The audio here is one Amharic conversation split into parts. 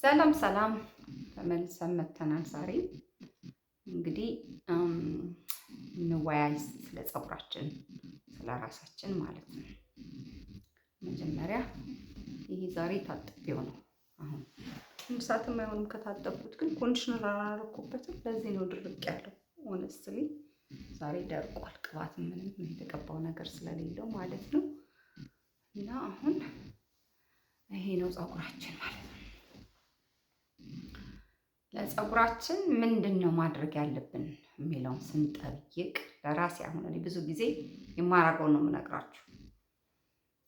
ሰላም ሰላም ተመልሰን መጥተናል። ዛሬ እንግዲህ እንወያይ ስለ ፀጉራችን ስለ ራሳችን ማለት ነው። መጀመሪያ ይሄ ዛሬ ታጥቤው ነው። አሁን ሰዓትም አይሆንም ከታጠብኩት፣ ግን ኮንዲሽነር አላደረኩበትም። ለዚህ ነው ድርቅ ያለው። ሆነስትሊ ዛሬ ደርቋል። ቅባት ምንም የተቀባው ነገር ስለሌለው ማለት ነው። እና አሁን ይሄ ነው ፀጉራችን ማለት ነው። ለፀጉራችን ምንድን ነው ማድረግ ያለብን የሚለውን ስንጠይቅ ለራሴ አሁን እኔ ብዙ ጊዜ የማደርገውን ነው የምነግራችሁ።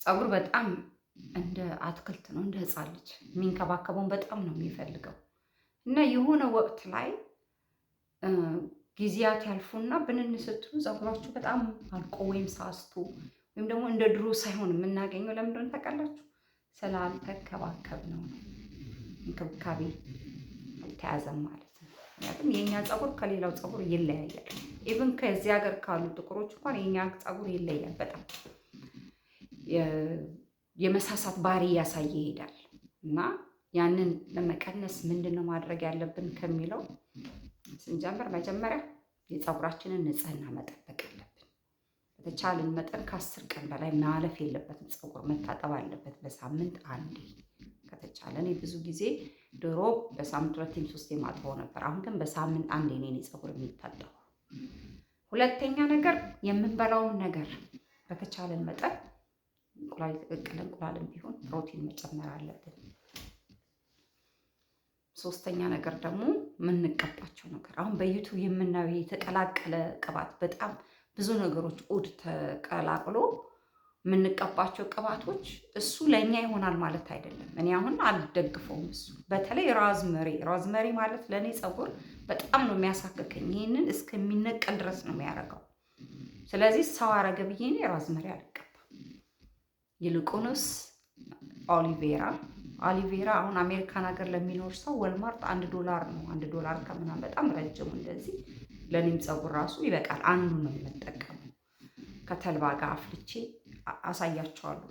ፀጉር በጣም እንደ አትክልት ነው፣ እንደ ሕፃን ልጅ የሚንከባከበውን በጣም ነው የሚፈልገው እና የሆነ ወቅት ላይ ጊዜያት ያልፉና ብንን ስትሉ ፀጉራችሁ በጣም አልቆ ወይም ሳስቶ ወይም ደግሞ እንደ ድሮ ሳይሆን የምናገኘው ለምንድን ነው ታውቃላችሁ? ስላልተንከባከብ ነው። እንክብካቤ አልተያዘም ማለት ነው። ምክንያቱም የእኛ ፀጉር ከሌላው ፀጉር ይለያያል። ኢቭን ከዚህ ሀገር ካሉ ጥቁሮች እንኳን የእኛ ፀጉር ይለያል። በጣም የመሳሳት ባህሪ እያሳየ ይሄዳል እና ያንን ለመቀነስ ምንድን ነው ማድረግ ያለብን ከሚለው ስንጀምር መጀመሪያ የፀጉራችንን ንጽህና መጠበቅ አለብን። በተቻለን መጠን ከ10 ቀን በላይ ማለፍ የለበትም። ፀጉር መታጠብ አለበት በሳምንት አንዴ ከተቻለ። እኔ ብዙ ጊዜ ድሮ በሳምንት 2 3 ማጥበው ነበር። አሁን ግን በሳምንት አንዴ ነው ፀጉር የሚታጠበው። ሁለተኛ ነገር የምንበላውን ነገር በተቻለን መጠን እንቁላል፣ የተቀቀለ እንቁላልም ቢሆን ፕሮቲን መጨመር አለብን። ሶስተኛ ነገር ደግሞ የምንቀባቸው ነገር አሁን በዩቱብ የምናየው የተቀላቀለ ቅባት፣ በጣም ብዙ ነገሮች ኦድ ተቀላቅሎ የምንቀባቸው ቅባቶች እሱ ለእኛ ይሆናል ማለት አይደለም። እኔ አሁን አልደግፈውም። እሱ በተለይ ሮዝመሪ ማለት ለእኔ ፀጉር በጣም ነው የሚያሳክከኝ። ይህንን እስከሚነቀል ድረስ ነው የሚያደርገው። ስለዚህ ሰው አረገ ብዬ እኔ ሮዝመሪ አልቀባም። ይልቁንስ ኦሊቬራ አሁን አሜሪካን ሀገር ለሚኖር ሰው ወልማርት $1 ነው። $1 ከምናምን በጣም ረጅሙ እንደዚህ ለእኔም ፀጉር ራሱ ይበቃል። አንዱ ነው የምጠቀመው። ከተልባ ጋር አፍልቼ አሳያቸዋለሁ።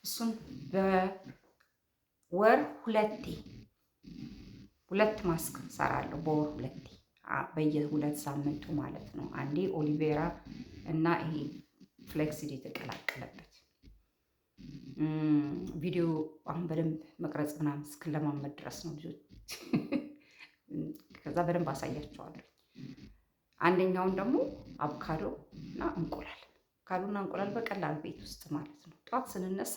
እሱን በወር ሁለት ማስክ ሰራለሁ። በወር ሁለቴ በየ2 ሳምንቱ ማለት ነው። አንዴ ኦሊቬራ እና ይሄ ፍሌክሲድ የተቀላቀለበት ቪዲዮ አሁን በደንብ መቅረጽ ምናምን እስክለማመድ ድረስ ነው ልጆች። ከዛ በደንብ አሳያቸዋለሁ። አንደኛውን ደግሞ አቮካዶ እና እንቁላል። አቮካዶና እንቁላል በቀላል ቤት ውስጥ ማለት ነው። ጠዋት ስንነሳ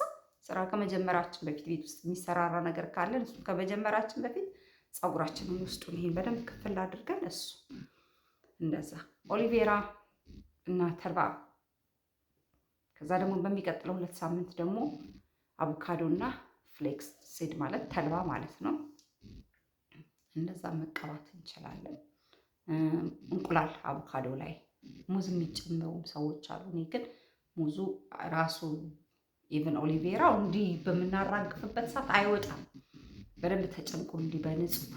ስራ ከመጀመራችን በፊት ቤት ውስጥ የሚሰራራ ነገር ካለን እሱ ከመጀመራችን በፊት ፀጉራችንን ውስጡን ይሄን በደንብ ክፍል አድርገን እሱ እንደዛ ኦሊቬራ እና ተልባ። ከዛ ደግሞ በሚቀጥለው 2 ሳምንት ደግሞ አቮካዶ እና ፍሌክስ ሲድ ማለት ተልባ ማለት ነው። እንደዛ መቀባት እንችላለን። እንቁላል አቮካዶ ላይ ሙዝ የሚጨምሩ ሰዎች አሉ። እኔ ግን ሙዙ ራሱ ኢቭን ኦሊቬራው እንዲህ በምናራግፍበት ሰዓት አይወጣም። በደንብ ተጨምቆ እንዲህ በንጹህ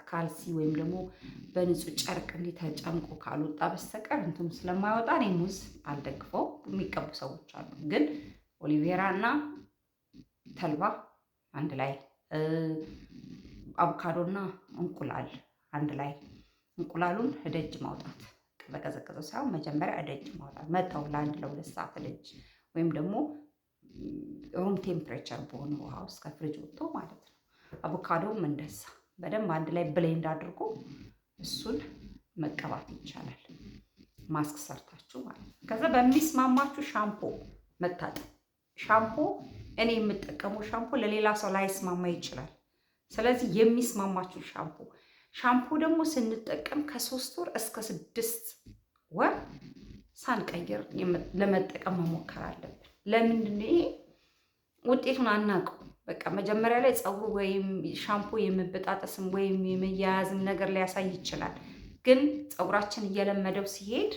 ካልሲ ወይም ደግሞ በንጹህ ጨርቅ እንዲህ ተጨምቆ ካልወጣ በስተቀር እንትኑ ስለማይወጣ እኔ ሙዝ አልደግፈው። የሚቀቡ ሰዎች አሉ። ግን ኦሊቬራ እና ተልባ አንድ ላይ፣ አቮካዶና እንቁላል አንድ ላይ። እንቁላሉን እደጅ ማውጣት፣ በቀዘቀዘው ሳይሆን መጀመሪያ እደጅ ማውጣት፣ መተው ለ1 ለ2 ሰዓት እደጅ፣ ወይም ደግሞ ሩም ቴምፕሬቸር በሆነ ውሃ ውስጥ ከፍሪጅ ወጥቶ ማለት ነው። አቮካዶም እንደዛ በደንብ አንድ ላይ ብሌንድ አድርጎ እሱን መቀባት ይቻላል። ማስክ ሰርታችሁ ማለት ነው። ከዛ በሚስማማችሁ ሻምፖ መታጠብ። ሻምፖ እኔ የምጠቀመው ሻምፖ ለሌላ ሰው ላይስማማ ይችላል። ስለዚህ የሚስማማችሁ ሻምፖ ደግሞ ስንጠቀም ከ3 ወር እስከ 6 ወር ሳንቀይር ለመጠቀም መሞከር አለብን። ለምንድን ነው ይሄ? ውጤቱን አናውቀው። በቃ መጀመሪያ ላይ ፀጉር ወይም ሻምፖ የመበጣጠስም ወይም የመያያዝም ነገር ሊያሳይ ይችላል። ግን ፀጉራችን እየለመደው ሲሄድ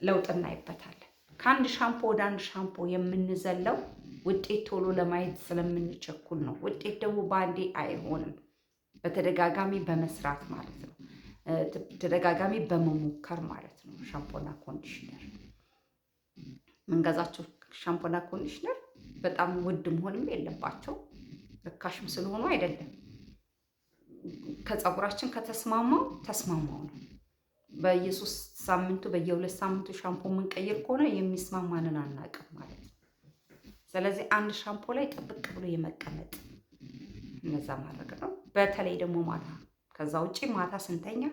ለውጥ እናይበታለን። ከአንድ ሻምፖ ወደ አንድ ሻምፖ የምንዘለው ውጤት ቶሎ ለማየት ስለምንቸኩል ነው። ውጤት ደግሞ በአንዴ አይሆንም። በተደጋጋሚ በመስራት ማለት ነው። ተደጋጋሚ በመሞከር ማለት ነው። ሻምፖና ኮንዲሽነር መንገዛቸው ሻምፖና ኮንዲሽነር በጣም ውድ መሆንም የለባቸው። ርካሽም ስለሆኑ አይደለም። ከፀጉራችን ከተስማማው ተስማማው ነው። በየ3 ሳምንቱ በየ2 ሳምንቱ ሻምፖ የምንቀይር ከሆነ የሚስማማንን አናውቅም ማለት ነው። ስለዚህ አንድ ሻምፖ ላይ ጥብቅ ብሎ የመቀመጥ እነዛ ማድረግ ነው። በተለይ ደግሞ ማታ፣ ከዛ ውጪ ማታ ስንተኛ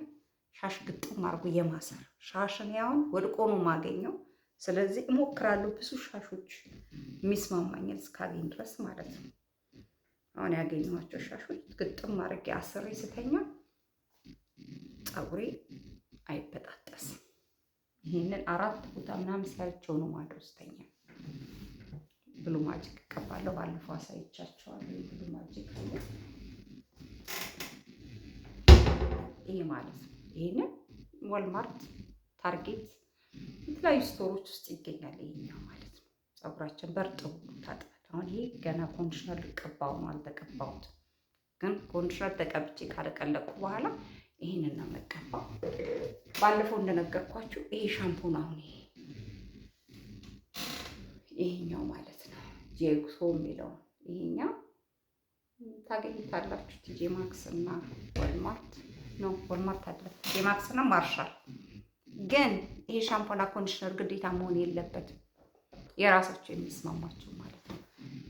ሻሽ ግጥም አድርጎ የማሰር ሻሽን ያውን ወድቆ ነው የማገኘው። ስለዚህ እሞክራለሁ ብዙ ሻሾች የሚስማማኝን እስካገኝ ድረስ ማለት ነው። አሁን ያገኘኋቸው ሻሾች ግጥም አድርጌ አስሬ ስተኛ ፀጉሬ አይበጣጠስም። ይህንን 4 ቦታ ምናምን ሰርቼው ነው ማድረው ስተኛ። ብሉ ማጂክ እቀባለሁ። ባለፈው አሳይቻቸዋለሁ። ብሉ ማጂክ አለ ይሄ ማለት ነው። ይሄንን ዋልማርት፣ ታርጌት የተለያዩ ስቶሮች ውስጥ ይገኛል። ይሄኛው ማለት ነው። ፀጉራችን በርጥቡ ታጥበን። አሁን ይሄ ገና ኮንዲሽነር ልቀባው ነው፣ አልተቀባሁትም። ግን ኮንዲሽነር ተቀብቼ ካለቀለቁ በኋላ ይሄንን ነው መቀባው። ባለፈው እንደነገርኳችሁ ይሄ ሻምፑ ነው። አሁን ይሄኛው ማለት ነው ጄክሶ የሚለው ይሄኛው ታገኙታላችሁ። ቲጄ ማክስ እና ወልማርት ነው፣ ወልማርት አለ፣ ቲጄ ማክስ እና ማርሻል። ግን ይሄ ሻምፖና ኮንዲሽነር ግዴታ መሆን የለበትም፣ የራሳቸው የሚስማማቸው ማለት ነው።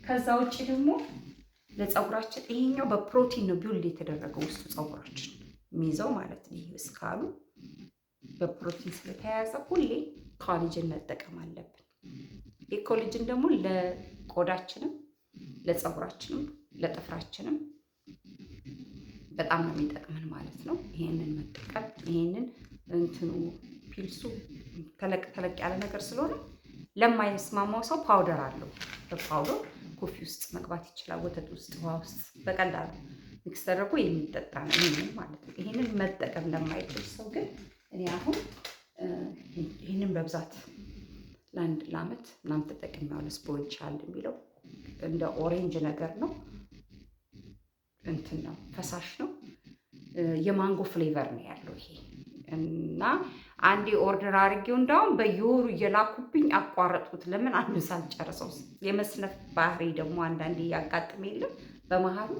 ከዛ ውጭ ደግሞ ለፀጉራችን ይሄኛው በፕሮቲን ነው ቢውልድ የተደረገው ውስጡ ፀጉራችን የሚይዘው ማለት ነው። ይሄ እስካሉ በፕሮቲን ስለተያያዘ ሁሌ ኮላጅን መጠቀም አለብን። ይህ ኮላጅን ደግሞ ለቆዳችንም፣ ለፀጉራችንም፣ ለጥፍራችንም በጣም ነው የሚጠቅመን ማለት ነው። ይሄንን መጠቀም ይሄንን እንትኑ ፒልሱ ተለቅ ተለቅ ያለ ነገር ስለሆነ ለማይስማማው ሰው ፓውደር አለው። በፓውደር ኮፊ ውስጥ መግባት ይችላል፣ ወተት ውስጥ፣ ውሃ ውስጥ በቀላሉ ሚክስ ተደርጎ የሚጠጣ ነው ይሄንን ማለት ነው። ይሄንን መጠቀም ለማይችል ሰው ግን እኔ አሁን ይሄንን በብዛት ለአንድ ለዓመት ምናምን ተጠቅሜዋለሁ። ስፖይል ቻይልድ የሚለው እንደ ኦሬንጅ ነገር ነው፣ እንትን ነው፣ ፈሳሽ ነው፣ የማንጎ ፍሌቨር ነው ያለው ይሄ እና አንዴ ኦርደር አድርጌው እንዳውም በየወሩ እየላኩብኝ አቋረጥኩት። ለምን አንዱ ሳልጨርሰው የመስነፍ ባህሪ ደግሞ አንዳንዴ ያጋጥም የለም በመሀሉ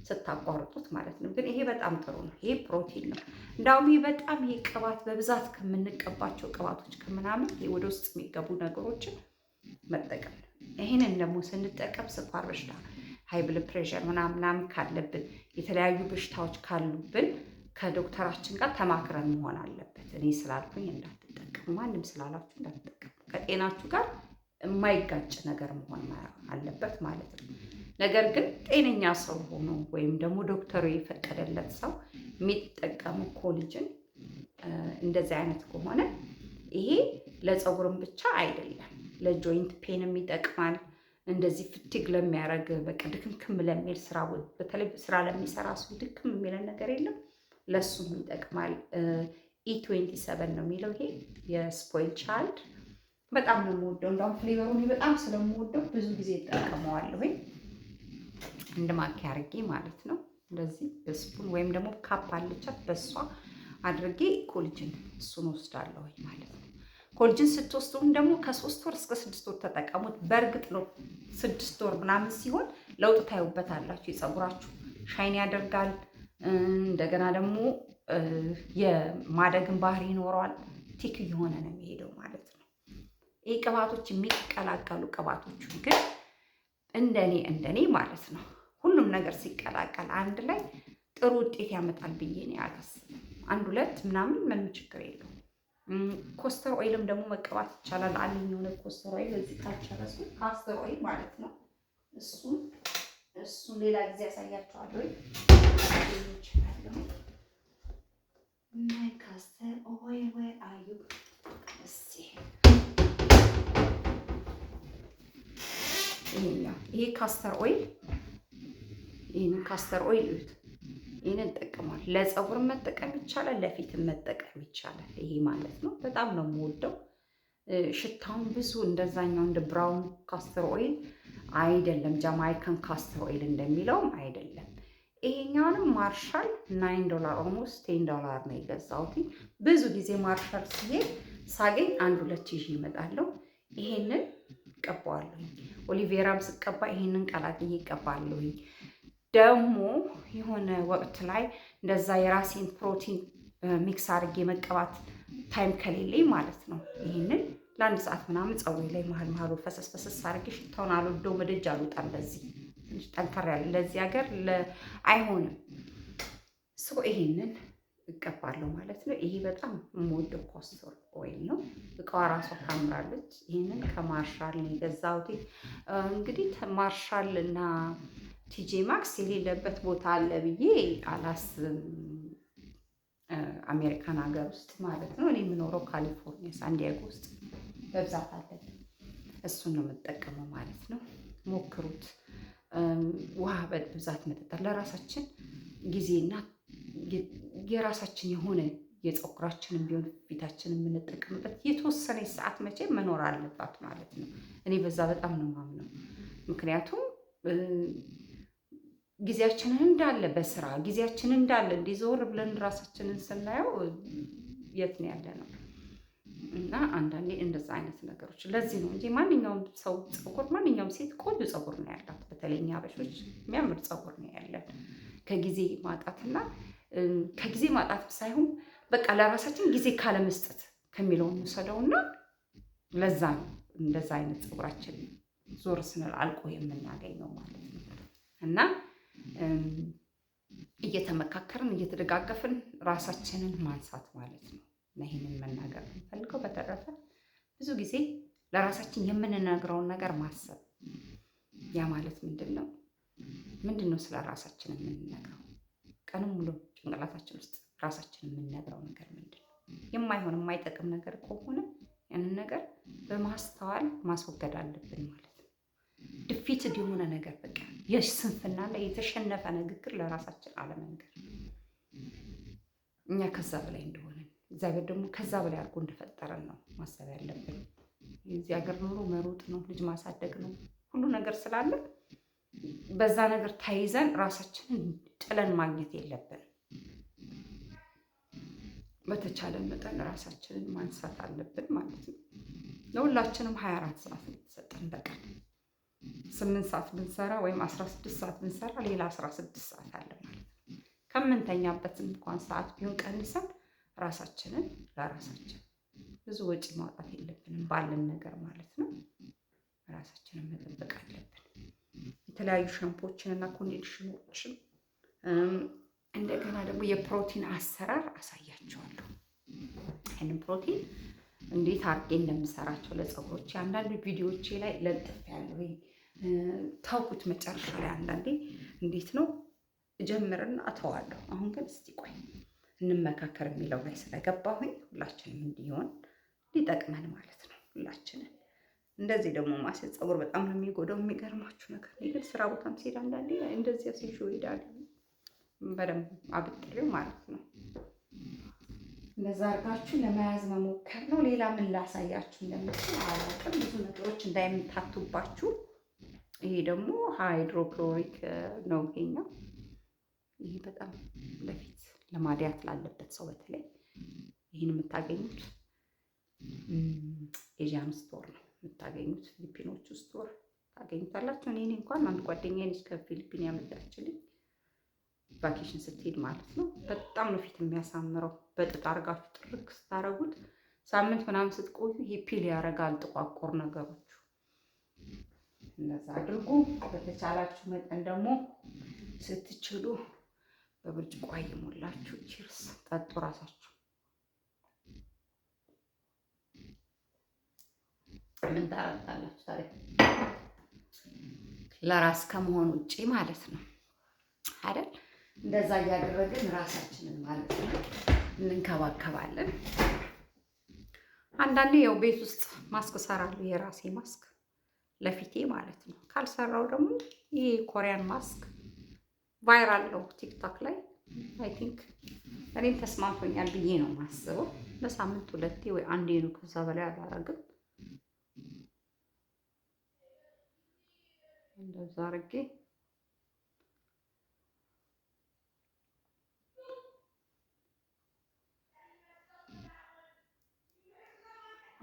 ስታቋርጡት ማለት ነው። ግን ይሄ በጣም ጥሩ ነው። ይሄ ፕሮቲን ነው። እንዳውም ይሄ በጣም ይሄ ቅባት በብዛት ከምንቀባቸው ቅባቶች ከምናምን ይሄ ወደ ውስጥ የሚገቡ ነገሮችን መጠቀም ነው። ይሄንን ደግሞ ስንጠቀም ስኳር በሽታ፣ ሃይ ብለድ ፕሬሸር ምናምን ካለብን፣ የተለያዩ በሽታዎች ካሉብን ከዶክተራችን ጋር ተማክረን መሆን አለበት። እኔ ስላልኩኝ እንዳትጠቀሙ፣ ማንም ስላላችሁ እንዳትጠቀሙ። ከጤናችሁ ጋር የማይጋጭ ነገር መሆን አለበት ማለት ነው። ነገር ግን ጤነኛ ሰው ሆኖ ወይም ደግሞ ዶክተሩ የፈቀደለት ሰው የሚጠቀሙ ኮላጅን እንደዚህ አይነት ከሆነ ይሄ ለፀጉርም ብቻ አይደለም፣ ለጆይንት ፔንም ይጠቅማል። እንደዚህ ፍቲግ ለሚያደርግ በቃ ድክምክም ለሚል ስራ፣ በተለይ ስራ ለሚሰራ ሰው ድክም የሚለን ነገር የለም፣ ለሱም ይጠቅማል። E27 ነው የሚለው ይሄ የስፖይል ቻይልድ በጣም ነው የምወደው። እንዳውም ፍሌቨሩን በጣም ስለምወደው ብዙ ጊዜ እጠቀመዋለሁ። እንደ ማኪያ አድርጌ ማለት ነው። እንደዚህ በስፑን ወይም ደግሞ ካፕ አለቻት በሷ አድርጌ ኮላጅን እሱን ወስዳለሁ ማለት ነው። ኮላጅን ስትወስዱም ደግሞ ከ3 ወር እስከ 6 ወር ተጠቀሙት። በእርግጥ ነው 6 ወር ምናምን ሲሆን ለውጥ ታዩበታላችሁ። የፀጉራችሁ ሻይን ያደርጋል። እንደገና ደግሞ የማደግን ባህሪ ይኖረዋል። ቲክ እየሆነ ነው የሚሄደው ማለት ነው። ይህ ቅባቶች የሚቀላቀሉ ቅባቶች ግን እንደኔ ማለት ነው ሁሉም ነገር ሲቀላቀል አንድ ላይ ጥሩ ውጤት ያመጣል ብዬ ነው ያላስብም። 1-2 ምናምን ምንም ችግር የለውም። ኮስተር ኦይልም ደግሞ መቀባት ይቻላል። አለኝ የሆነ ኮስተር ኦይል እዚህ ካልጨረሱ ካስተር ኦይል ማለት ነው። እሱን ሌላ ጊዜ ያሳያቸዋለሁ። My castor oil, where are you? Let's see. ይሄ ካስተር ኦይል፣ ይሄን ካስተር ኦይል እዩት። ይሄንን እንጠቀማለን። ለፀጉር መጠቀም ይቻላል፣ ለፊትም መጠቀም ይቻላል። ይሄ ማለት ነው በጣም ነው የምወደው። ሽታውን ብዙ እንደዛኛው እንደ ብራውን ካስተር ኦይል አይደለም፣ ጃማይካን ካስተር ኦይል እንደሚለውም አይደለም። ይሄኛውንም ማርሻል $9 ኦልሞስት $10 ነው የገዛሁት። ብዙ ጊዜ ማርሻል ሲሄድ ሳገኝ 1-2 ይዤ እመጣለሁ። ይሄንን ቀባዋለሁ። ኦሊቬራም ስቀባ ይሄንን ቀላቅዬ እቀባለሁ። ደግሞ የሆነ ወቅት ላይ እንደዛ የራሴን ፕሮቲን ሚክስ አድርጌ መቀባት ታይም ከሌለኝ ማለት ነው ይህንን ለአንድ ሰዓት ምናምን ፀጉሬ ላይ መሀል መሀሉ ፈሰስ ፈሰስ አድርጌ ሽታውን አልወደው መደጅ አልወጣም። በዚህ ትንሽ ጠንከር ያለ ለዚህ ሀገር አይሆንም። ሰው ይሄንን እቀባለሁ ማለት ነው። ይሄ በጣም የምወደው ኮስተር ኦይል ነው። እቃዋ ራሷ ታምራለች። ይህንን ከማርሻል ነው የገዛሁት። እንግዲህ ማርሻል እና ቲጄ ማክስ የሌለበት ቦታ አለ ብዬ አላስብም፣ አሜሪካን ሀገር ውስጥ ማለት ነው። እኔ የምኖረው ካሊፎርኒያ ሳንዲያጎ ውስጥ በብዛት አለ። እሱን ነው የምጠቀመው ማለት ነው። ሞክሩት። ውሃ በብዛት መጠጣት ለራሳችን ጊዜና የራሳችን የሆነ የፀጉራችንን ቢሆን ፊታችንን የምንጠቀምበት የተወሰነ ሰዓት መቼ መኖር አለባት ማለት ነው። እኔ በዛ በጣም ነው የማምነው። ምክንያቱም ጊዜያችንን እንዳለ በስራ ጊዜያችንን እንዳለ እንዲዞር ብለን ራሳችንን ስናየው የት ነው ያለ ነው። እና አንዳንዴ እንደዛ አይነት ነገሮች ለዚህ ነው እንጂ ማንኛውም ሰው ፀጉር ማንኛውም ሴት ቆንጆ ፀጉር ነው ያላት። በተለይ እኛ አበሾች የሚያምር ፀጉር ነው ያለን። ከጊዜ ማጣትና ከጊዜ ማጣት ሳይሆን በቃ ለራሳችን ጊዜ ካለመስጠት ከሚለው እንውሰደውና ለዛ ነው እንደዛ አይነት ፀጉራችን ዞር ስንል አልቆ የምናገኘው ማለት ነው። እና እየተመካከርን እየተደጋገፍን ራሳችንን ማንሳት ማለት ነው። እና ይሄንን መናገር የምፈልገው በተረፈ ብዙ ጊዜ ለራሳችን የምንነግረውን ነገር ማሰብ። ያ ማለት ምንድን ነው ስለ ራሳችን የምንነግረው? ቀኑን ሙሉ ጭንቅላታችን ውስጥ ራሳችን የምንነግረው ነገር ምንድን ነው? የማይሆን የማይጠቅም ነገር ከሆነ ያንን ነገር በማስተዋል ማስወገድ አለብን ማለት ነው። ድፊትድ የሆነ ነገር በቃ የስንፍና ላይ የተሸነፈ ንግግር ለራሳችን አለመንገር። እኛ ከዛ በላይ እንደሆነ እግዚአብሔር ደግሞ ከዛ በላይ አድርጎ እንደፈጠረን ነው ማሰብ ያለብን። የዚህ ሀገር ኑሮ መሮጥ ነው፣ ልጅ ማሳደግ ነው፣ ሁሉ ነገር ስላለ በዛ ነገር ተይዘን ራሳችንን ጥለን ማግኘት የለብን። በተቻለን መጠን ራሳችንን ማንሳት አለብን ማለት ነው። ለሁላችንም 24 ሰዓት የተሰጠን በቀን 8 ሰዓት ብንሰራ ወይም 16 ሰዓት ብንሰራ ሌላ 16 ሰዓት አለ ማለት ነው። ከምንተኛበትም እንኳን ሰዓት ቢሆን ቀንሰን ራሳችንን ለራሳችን ብዙ ወጪ ማውጣት የለብንም ባለን ነገር ማለት ነው። ራሳችንን መጠበቅ አለብን። የተለያዩ ሻምፖችን እና ኮንዲሽነሮችን እንደገና ደግሞ የፕሮቲን አሰራር አሳያቸዋለሁ። ይህንን ፕሮቲን እንዴት አድርጌ እንደምሰራቸው ለፀጉሮቼ አንዳንድ ቪዲዮዎቼ ላይ ለጥፍ ያለው ታውቁት መጨረሻ ላይ አንዳንዴ እንዴት ነው እጀምርና እተዋለሁ። አሁን ግን እስቲ ቆይ እንመካከር የሚለው ላይ ስለገባሁኝ ሁላችንም እንዲሆን ሊጠቅመን ማለት ነው። ሁላችንን እንደዚህ ደግሞ ማስያዝ ፀጉር በጣም ነው የሚጎዳው። የሚገርማችሁ ነገር እኔ ግን ስራ ቦታም ሲሄድ አንዳንዴ እንደዚህ አስይዤ እሄዳለሁ በደንብ አብጥሬው ማለት ነው። እንደዛ አድርጋችሁ ለመያዝ መሞከር ነው። ሌላ ምን ላሳያችሁ እንደምችል አላውቅም። ብዙ ነገሮች እንዳይምታቱባችሁ። ይሄ ደግሞ ሃይድሮክሎሪክ ነው ይሄኛው። ይሄ በጣም ለፊት ለማዲያት ላለበት ሰው በተለይ ይህን የምታገኙት ኤዥያን ስቶር ነው የምታገኙት። ፊሊፒኖች ስቶር ታገኙታላችሁ። እኔ እንኳን አንድ ጓደኛዬ ነች ከፊሊፒን ያመጣችልኝ ቫኬሽን ስትሄድ ማለት ነው። በጣም ነው ፊት የሚያሳምረው። በጥጥ አድርጋችሁ ጥርግ ስታረጉት ሳምንት ምናምን ስትቆዩ ይሄ ፒል ያደርጋል ጥቋቁር ነገሮቹ። እንደዛ አድርጉ። በተቻላችሁ መጠን ደግሞ ስትችሉ በብርጭቆ እየሞላችሁ ቺርስ ጠጡ ራሳችሁ። ምን ታረጋላችሁ ታዲያ ለራስ ከመሆን ውጪ ማለት ነው አይደል? እንደዛ እያደረግን ራሳችንን ማለት ነው እንንከባከባለን። አንዳንዴ ያው ቤት ውስጥ ማስክ ሰራለሁ፣ የራሴ ማስክ ለፊቴ ማለት ነው። ካልሰራው ደግሞ ይሄ ኮሪያን ማስክ ቫይራል ነው ቲክቶክ ላይ። አይ ቲንክ እኔም ተስማምቶኛል ብዬ ነው የማስበው። በሳምንት 2 ወይ 1 ነው፣ ከዛ በላይ አላረግም። እንደዛ አድርጌ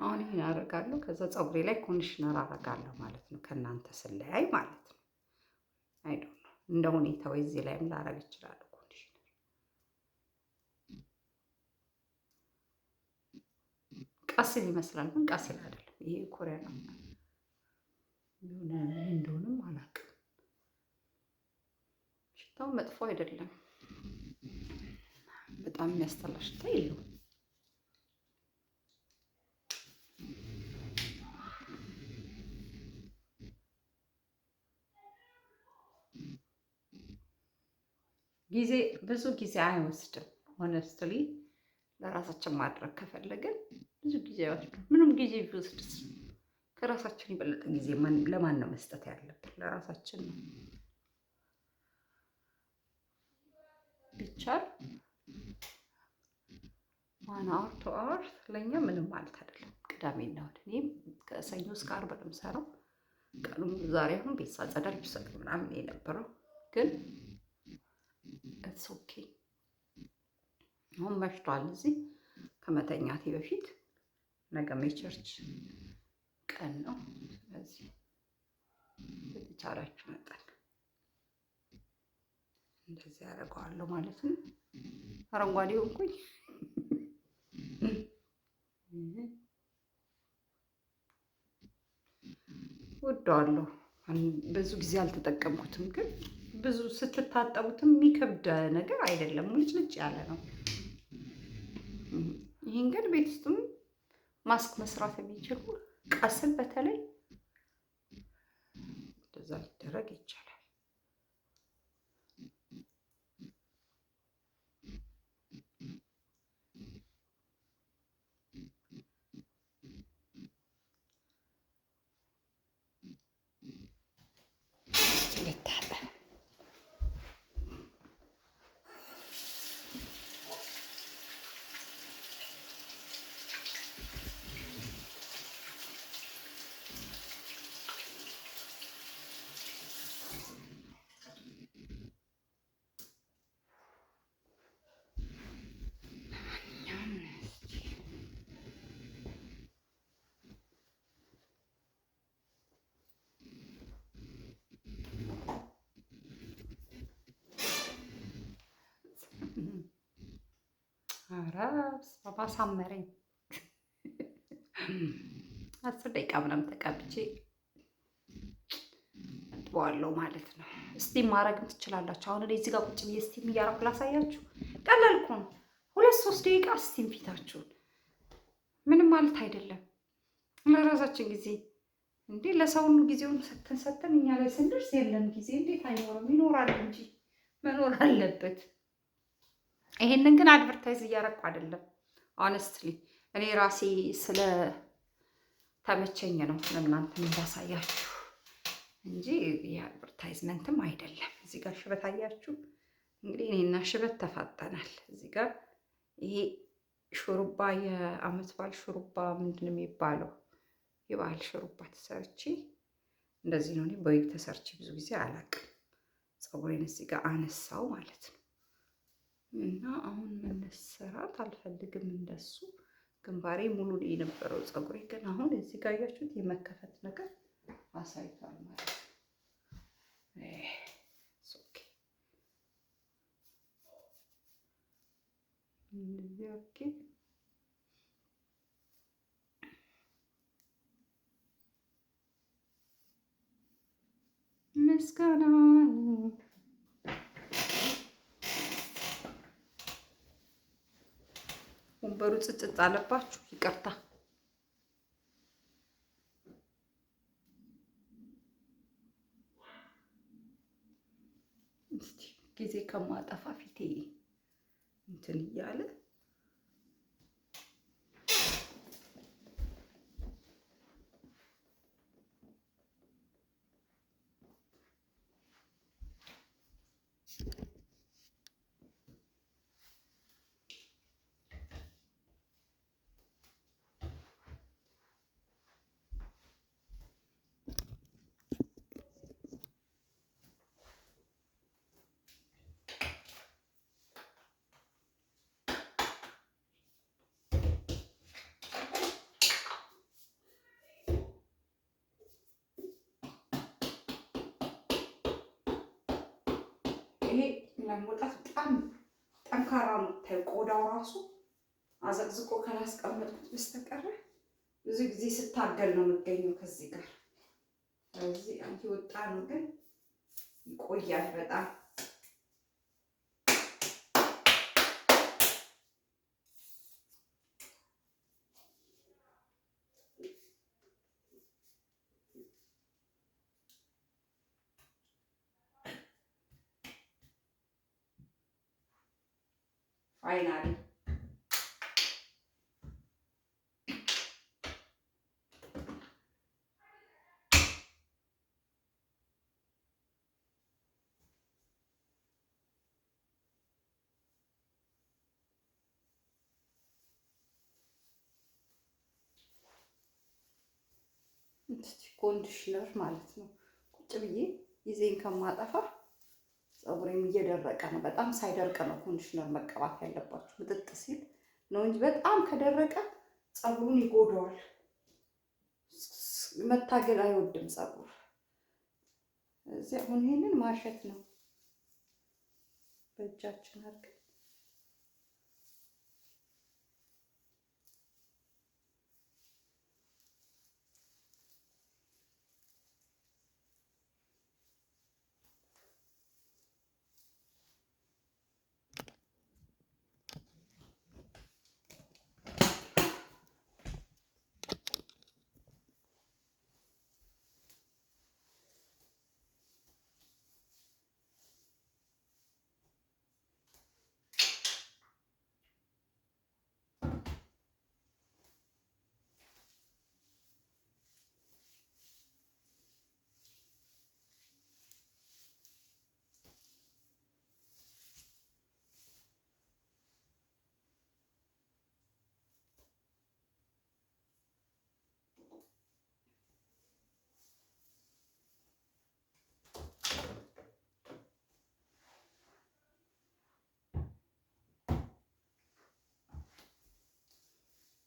አሁን ይሄን አደርጋለሁ። ከዛ ፀጉሬ ላይ ኮንዲሽነር አደርጋለሁ ማለት ነው። ከእናንተ ስለያይ ማለት ነው። አይ ዶንት ኖ እንደ ሁኔታው እዚህ ላይም ላረግ እችላለሁ። ኮንዲሽነር ቀሲል ይመስላል ግን ቀሲል አይደለም። ይሄ ኮሪያ ነው። የሆነ እንደሆነም አላውቅም። ሽታው መጥፎ አይደለም። በጣም የሚያስጠላ ሽታ የለውም። ብዙ ጊዜ አይወስድም። ሆነስትሊ ለራሳችን ማድረግ ከፈለግን ብዙ ጊዜ አይወስድም። ምንም ጊዜ ቢወስድስ ከራሳችን የበለጠ ጊዜ ለማን ነው መስጠት ያለብን? ለራሳችን ነው። ቢቻል 1 2 አወር ለእኛ ምንም ማለት አይደለም። ቅዳሜና እሑድ እኔም ከሰኞ እስከ ዓርብ ነው የምሰራው። ቀኑን ዛሬ አሁን ቤት ሳጸዳ ልብስ ምናምን የነበረው ግን ኢትስ ኦኬ። አሁን መሽቷል። እዚህ ከመተኛቴ በፊት ነገም የቸርች ቀን ነው። ስለዚህ በተቻላችሁ መጠን እንደዚህ ያደርገዋለሁ ማለት ነው። አረንጓዴ ሆንኩኝ። ወደዋለሁ። ብዙ ጊዜ አልተጠቀምኩትም፣ ግን ብዙ ስትታጠቡትም የሚከብድ ነገር አይደለም። ሙልጭልጭ ያለ ነው። ይህን ግን ቤት ውስጥም ማስክ መስራት የሚችሉ ቀስል በተለይ እንደዛ ሊደረግ ይቻላል። ኧረ አሳመረኝ። 10 ደቂቃ ምናምን ተቀብቼ አጥበዋለሁ ማለት ነው። ስቲም ማድረግም ትችላላችሁ። አሁን እኔ እዚህ ጋር ቁጭ ብዬ ስቲም እያደረኩ ላሳያችሁ። ቀላል እኮ ነው። 2-3 ደቂቃ ስቲም ፊታችሁን። ምንም ማለት አይደለም። ለራሳችን ጊዜ እንዴ ለሰውኑ ጊዜውን ሰተን እኛ ላይ ስንደርስ የለም ጊዜ እንዴት አይኖርም? ይኖራል እንጂ መኖር አለበት። ይሄንን ግን አድቨርታይዝ እያደረኩ አይደለም። ሆነስትሊ እኔ ራሴ ስለ ተመቸኝ ነው ለእናንተ እንዳሳያችሁ እንጂ የአድቨርታይዝመንትም አይደለም። እዚህ ጋር ሽበት አያችሁ። እንግዲህ እኔና ሽበት ተፋጠናል። እዚህ ጋር ይሄ ሹሩባ የዓመት በዓል ሹሩባ ምንድን ነው የሚባለው? የበዓል ሹሩባ ተሰርቼ እንደዚህ ነው። እኔ በዊግ ተሰርቼ ብዙ ጊዜ አላውቅም። ፀጉሬን እዚህ ጋር አነሳው ማለት ነው። እና አሁን መነሰራት አልፈልግም እንደሱ። ግንባሬ ሙሉ የነበረው ፀጉሬ ግን አሁን እዚህ ጋር ያያችሁት የመከፈት ነገር አሳይቷል ማለት ነው። ኦኬ ኦኬ ምስጋና ወንበሩ ጽጽጽ አለባችሁ፣ ይቅርታ። እስቲ ጊዜ ከማጠፋ ፊቴ እንትን እያለ ይሄ ለመውጣት በጣም ጠንካራ ነው። ታዩ ቆዳው ራሱ አዘቅዝቆ ካላስቀመጥኩት በስተቀር ብዙ ጊዜ ስታገል ነው የምገኘው ከዚህ ጋር። ስለዚህ አንቺ ወጣ ነው ግን ይቆያል በጣም። ፋይናሊ ኮንዲሽነር ማለት ነው። ቁጭ ብዬ ጊዜን ከማጠፋ ፀጉሬም እየደረቀ ነው። በጣም ሳይደርቅ ነው ኮንዲሽነር መቀባት ያለባችሁ። ምጥጥ ሲል ነው እንጂ በጣም ከደረቀ ፀጉሩን ይጎዳዋል። መታገል አይወድም ፀጉር። እዚህ አሁን ይሄንን ማሸት ነው በእጃችን አድርገን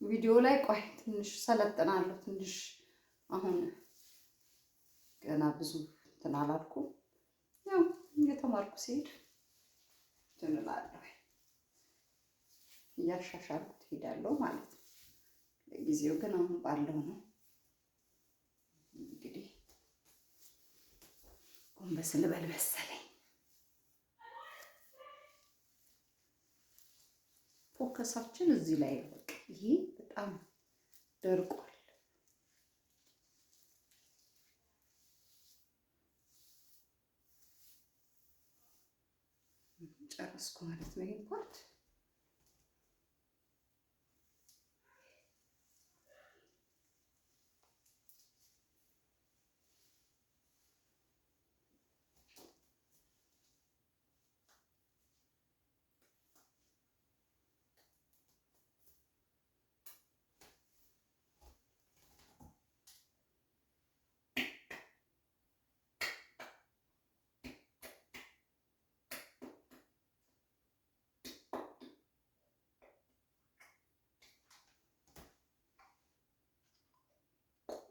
ቪዲዮ ላይ ቆይ ትንሽ ሰለጥናለሁ። ትንሽ አሁን ገና ብዙ እንትን አላልኩም። ያው እየተማርኩ ሲሄድ እንትን እላለሁ፣ እያሻሻልኩት እሄዳለሁ ማለት ነው። ለጊዜው ግን አሁን ባለው ነው እንግዲህ ጎንበስ ልበል መሰለኝ። ፎከሳችን እዚህ ላይ ነው። በቃ ይሄ በጣም ደርቋል። ጨረስኩ ማለት ነው ይሄን ፓርት።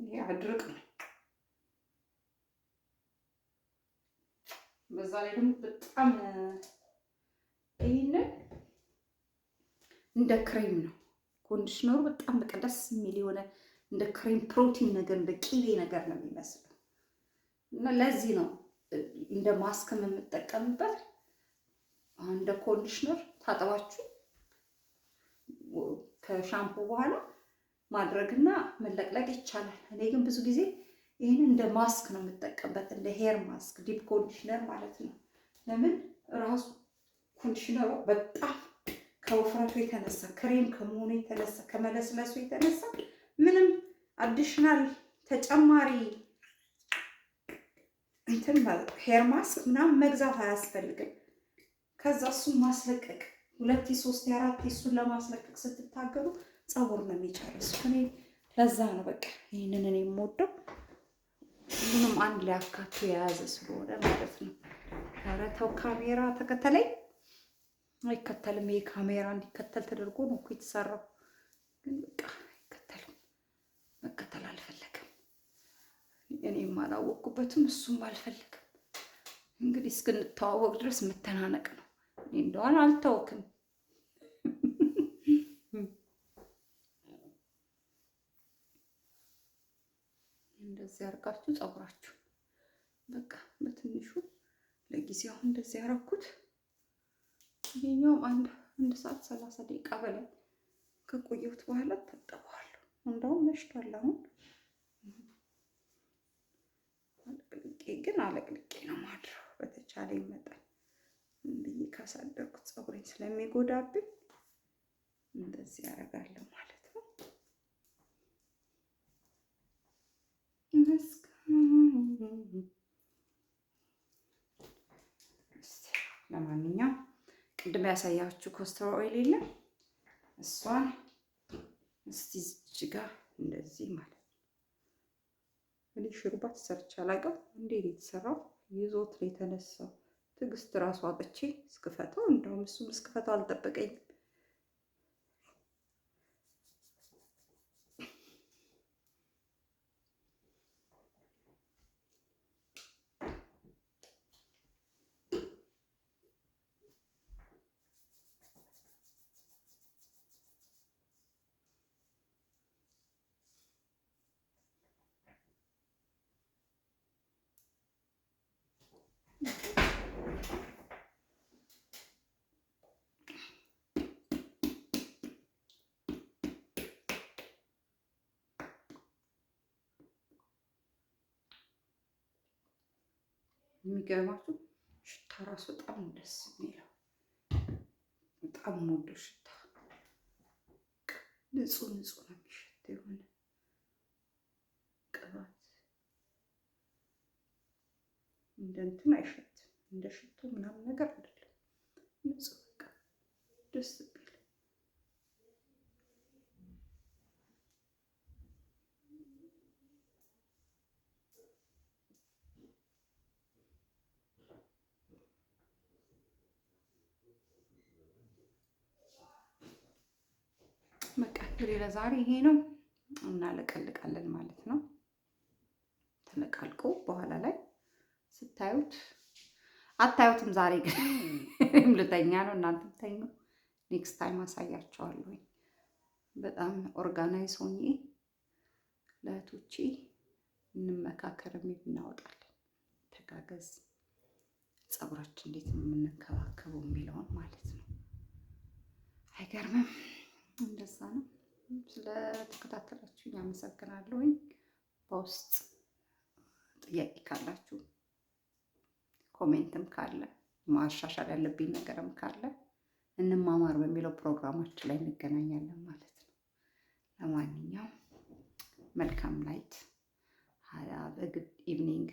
ይሄ አድርቅ ነው። በዛ ላይ ደግሞ በጣም ይሄንን እንደ ክሬም ነው ኮንዲሽነሩ። በጣም በቃ ደስ የሚል የሆነ እንደ ክሬም ፕሮቲን ነገር እንደ ቂቤ ነገር ነው የሚመስለው እና ለዚህ ነው እንደ ማስክም የምጠቀምበት። እንደ ኮንዲሽነር ታጠባችሁ ከሻምፖ በኋላ ማድረግና መለቅለቅ ይቻላል። እኔ ግን ብዙ ጊዜ ይህንን እንደ ማስክ ነው የምጠቀምበት፣ እንደ ሄር ማስክ ዲፕ ኮንዲሽነር ማለት ነው። ለምን ራሱ ኮንዲሽነሩ በጣም ከውፍረቱ የተነሳ ክሬም ከመሆኑ የተነሳ ከመለስለሱ የተነሳ ምንም አዲሽናል ተጨማሪ እንትን ሄር ማስክ ምናምን መግዛት አያስፈልግም። ከዛ እሱን ማስለቀቅ 2 3 4 እሱን ለማስለቀቅ ስትታገሉ ፀጉር ነው የሚጨርሰው። እኔ ለዛ ነው በቃ ይሄንን እኔ የምወደው ሁሉንም አንድ ላይ አካቶ የያዘ ስለሆነ ማለት ነው። ኧረ ተው ካሜራ ተከተለኝ። አይከተልም። ይሄ ካሜራ እንዲከተል ተደርጎ ነው እኮ የተሰራው፣ ግን በቃ አይከተልም። መከተል አልፈለግም። እኔም አላወቅኩበትም፣ እሱም አልፈለግም። እንግዲህ እስክንተዋወቅ ድረስ መተናነቅ ነው። እኔ እንደሆነ አልተውክም። እንደዚህ አድርጋችሁ ፀጉራችሁ በቃ በትንሹ ለጊዜው እንደዚህ ያደረኩት። ይሄኛውም አንድ ሰዓት 30 ደቂቃ በላይ ከቆየሁት በኋላ ታጠበዋለሁ። እንደውም መሽቷል አሁን። አለቅልቄ ነው ማድረው በተቻለኝ መጠን ብዬ ካሳደርኩት ፀጉሬን ስለሚጎዳብኝ እንደዚህ ያደርጋለሁ ማለት ነው። ለማንኛውም ቅድም ያሳያችሁ ኮስተር ኦይል የለም እሷን እስቲ እዚህ ጋር እንደዚህ ማለት ነው። እኔ ሹሩባ ተሰርቼ አላውቅም። እንዴት የተሰራው ይዞት ነው የተነሳው። ትዕግስት ራሱ አጥቼ እስክፈታው፣ እንደውም እሱም እስክፈታው አልጠበቀኝም። የሚገርማችሁ ሽታ ራሱ በጣም ደስ የሚለው በጣም የምወደው ሽታ ንጹህ ነው የሚሸት የሆነ ቅባት እንደ እንትን አይሸትም። እንደ ሽቶ ምናምን ነገር አይደለም። ንጹህ በቃ ደስ የሚል በቃ እንግዲህ ለዛሬ ይሄ ነው። እናለቀልቃለን ማለት ነው። ተለቃልቆ በኋላ ላይ ስታዩት አታዩትም። ዛሬ ግን ልተኛ ነው፣ እናንተም ተኙ። ኔክስት ታይም አሳያቸዋለሁ። በጣም ኦርጋናይዝ ሆኜ ለእህቶቼ እንመካከር የሚል እናወጣለን። ተጋገዝ፣ ፀጉራችን እንዴት ነው የምንከባከበው የሚለውን ማለት ነው። አይገርምም? እንደዛ ነው። ስለተከታተላችሁኝ አመሰግናለሁኝ። በውስጥ ጥያቄ ካላችሁ ኮሜንትም ካለ ማሻሻል ያለብኝ ነገርም ካለ እንማማር በሚለው ፕሮግራማችን ላይ እንገናኛለን ማለት ነው። ለማንኛውም መልካም ናይት፣ ሃቭ ኤ ጉድ ኢቭኒንግ።